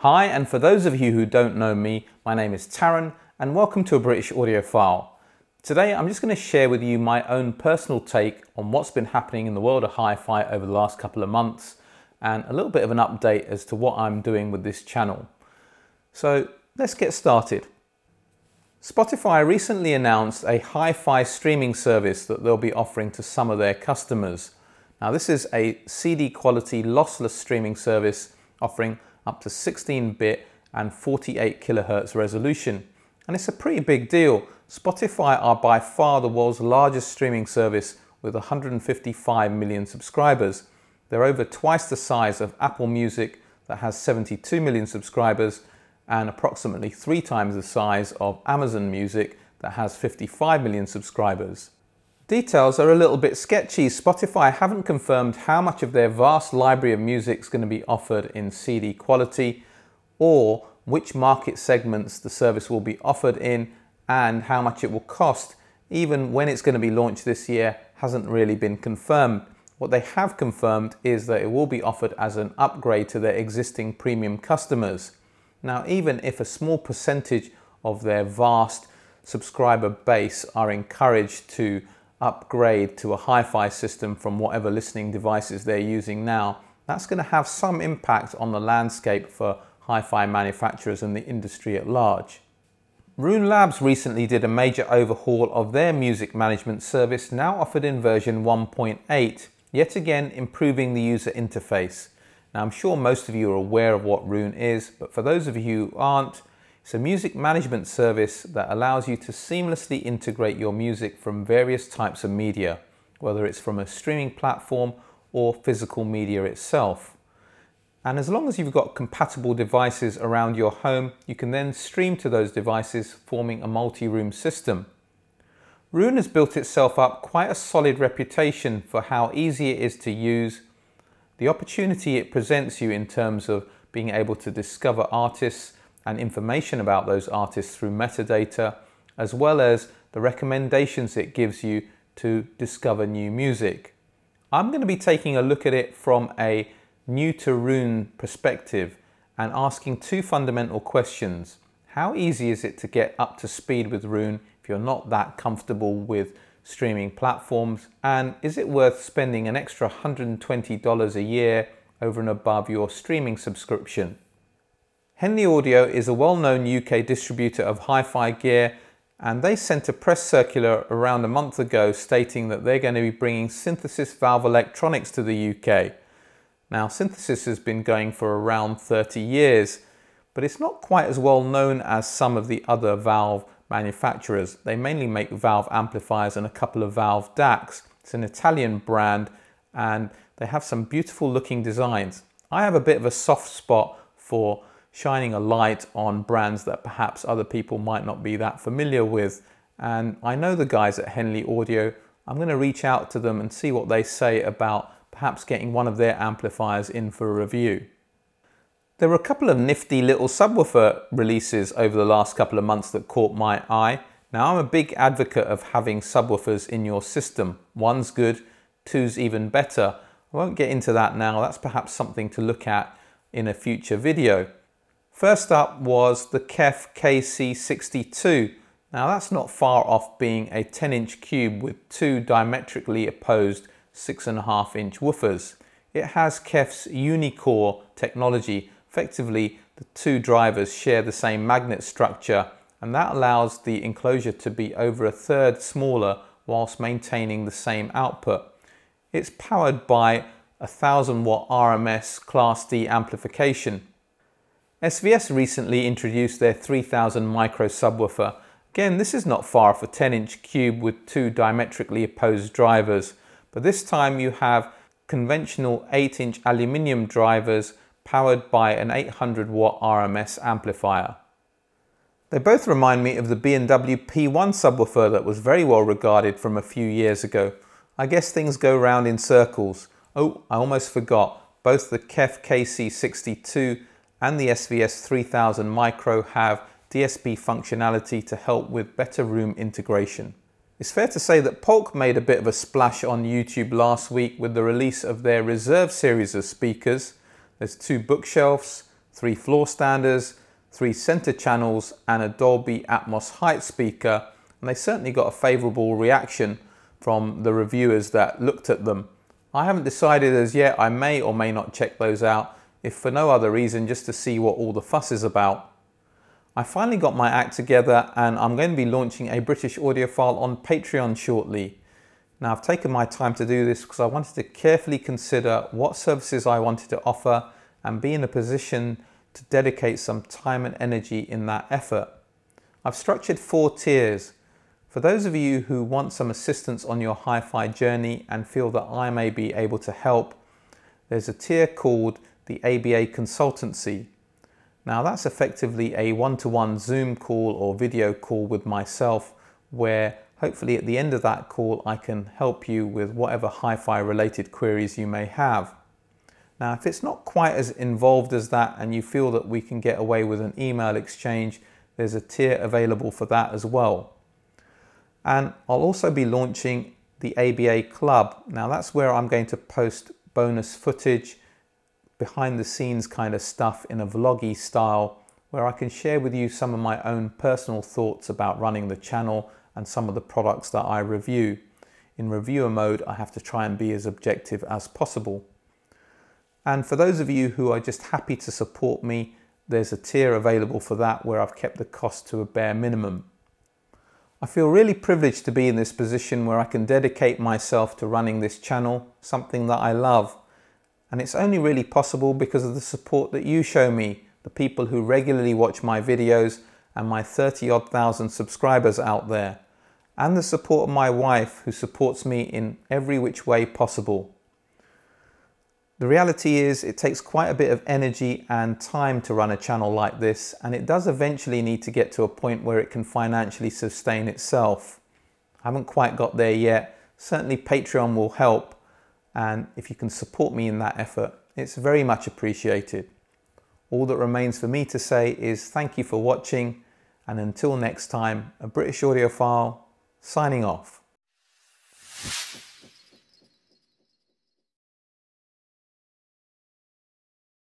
Hi, and for those of you who don't know me, my name is Taran and welcome to A British Audiophile. Today I'm just going to share with you my own personal take on what's been happening in the world of hi-fi over the last couple of months and a little bit of an update as to what I'm doing with this channel. So let's get started. Spotify recently announced a hi-fi streaming service that they'll be offering to some of their customers. Now this is a CD quality lossless streaming service offering up to 16-bit and 48 kilohertz resolution. And it's a pretty big deal. Spotify are by far the world's largest streaming service with 155 million subscribers. They're over twice the size of Apple Music that has 72 million subscribers and approximately 3 times the size of Amazon Music that has 55 million subscribers. Details are a little bit sketchy. Spotify haven't confirmed how much of their vast library of music is going to be offered in CD quality, or which market segments the service will be offered in and how much it will cost. Even when it's going to be launched this year hasn't really been confirmed. What they have confirmed is that it will be offered as an upgrade to their existing premium customers. Now, even if a small percentage of their vast subscriber base are encouraged to upgrade to a hi-fi system from whatever listening devices they're using now, that's going to have some impact on the landscape for hi-fi manufacturers and the industry at large. Roon Labs recently did a major overhaul of their music management service, now offered in version 1.8, yet again improving the user interface. Now I'm sure most of you are aware of what Roon is, but for those of you who aren't, it's a music management service that allows you to seamlessly integrate your music from various types of media, whether it's from a streaming platform or physical media itself. And as long as you've got compatible devices around your home, you can then stream to those devices, forming a multi-room system. Roon has built itself up quite a solid reputation for how easy it is to use, the opportunity it presents you in terms of being able to discover artists and information about those artists through metadata, as well as the recommendations it gives you to discover new music. I'm going to be taking a look at it from a new to Roon perspective and asking 2 fundamental questions. How easy is it to get up to speed with Roon if you're not that comfortable with streaming platforms? And is it worth spending an extra $120 a year over and above your streaming subscription? Henley Audio is a well-known UK distributor of hi-fi gear, and they sent a press circular around a month ago stating that they're going to be bringing synthesis valve electronics to the UK. Now, synthesis has been going for around 30 years, but it's not quite as well known as some of the other valve manufacturers. They mainly make valve amplifiers and a couple of valve DACs. It's an Italian brand and they have some beautiful looking designs. I have a bit of a soft spot for shining a light on brands that perhaps other people might not be that familiar with. And I know the guys at Henley Audio. I'm going to reach out to them and see what they say about perhaps getting one of their amplifiers in for a review. There were a couple of nifty little subwoofer releases over the last couple of months that caught my eye. Now, I'm a big advocate of having subwoofers in your system. 1's good, 2's even better. I won't get into that now. That's perhaps something to look at in a future video. First up was the Kef KC62. Now that's not far off being a 10-inch cube with 2 diametrically opposed 6.5-inch woofers. It has Kef'S Unicore technology. Effectively, the 2 drivers share the same magnet structure, and that allows the enclosure to be over 1/3 smaller whilst maintaining the same output. It's powered by a 1000-watt RMS Class D amplification. SVS recently introduced their 3000 micro subwoofer. Again, this is not far off a 10-inch cube with 2 diametrically opposed drivers, but this time you have conventional 8-inch aluminium drivers powered by an 800-watt RMS amplifier. They both remind me of the B&W P1 subwoofer that was very well regarded from a few years ago. I guess things go round in circles. Oh, I almost forgot. Both the Kef KC62 and the SVS 3000 Micro have DSP functionality to help with better room integration. It's fair to say that Polk made a bit of a splash on YouTube last week with the release of their Reserve series of speakers. There's 2 bookshelves, 3 floor standers, 3 center channels and a Dolby Atmos height speaker, and they certainly got a favorable reaction from the reviewers that looked at them. I haven't decided as yet. I may or may not check those out, if for no other reason just to see what all the fuss is about. I finally got my act together and I'm going to be launching a British audiophile on Patreon shortly. Now, I've taken my time to do this because I wanted to carefully consider what services I wanted to offer and be in a position to dedicate some time and energy in that effort. I've structured 4 tiers. For those of you who want some assistance on your hi-fi journey and feel that I may be able to help, there's a tier called the ABA Consultancy. Now that's effectively a one-to-one Zoom call or video call with myself, where hopefully at the end of that call I can help you with whatever hi-fi related queries you may have. Now if it's not quite as involved as that and you feel that we can get away with an email exchange, there's a tier available for that as well. And I'll also be launching the ABA Club. Now that's where I'm going to post bonus footage, behind the scenes kind of stuff in a vloggy style, where I can share with you some of my own personal thoughts about running the channel and some of the products that I review. In reviewer mode, I have to try and be as objective as possible. And for those of you who are just happy to support me, there's a tier available for that where I've kept the cost to a bare minimum. I feel really privileged to be in this position where I can dedicate myself to running this channel, something that I love. And it's only really possible because of the support that you show me, the people who regularly watch my videos and my 30-odd thousand subscribers out there, and the support of my wife who supports me in every which way possible. The reality is it takes quite a bit of energy and time to run a channel like this, and it does eventually need to get to a point where it can financially sustain itself. I haven't quite got there yet. Certainly Patreon will help, and if you can support me in that effort, it's very much appreciated. All that remains for me to say is thank you for watching, and until next time, a British audiophile signing off.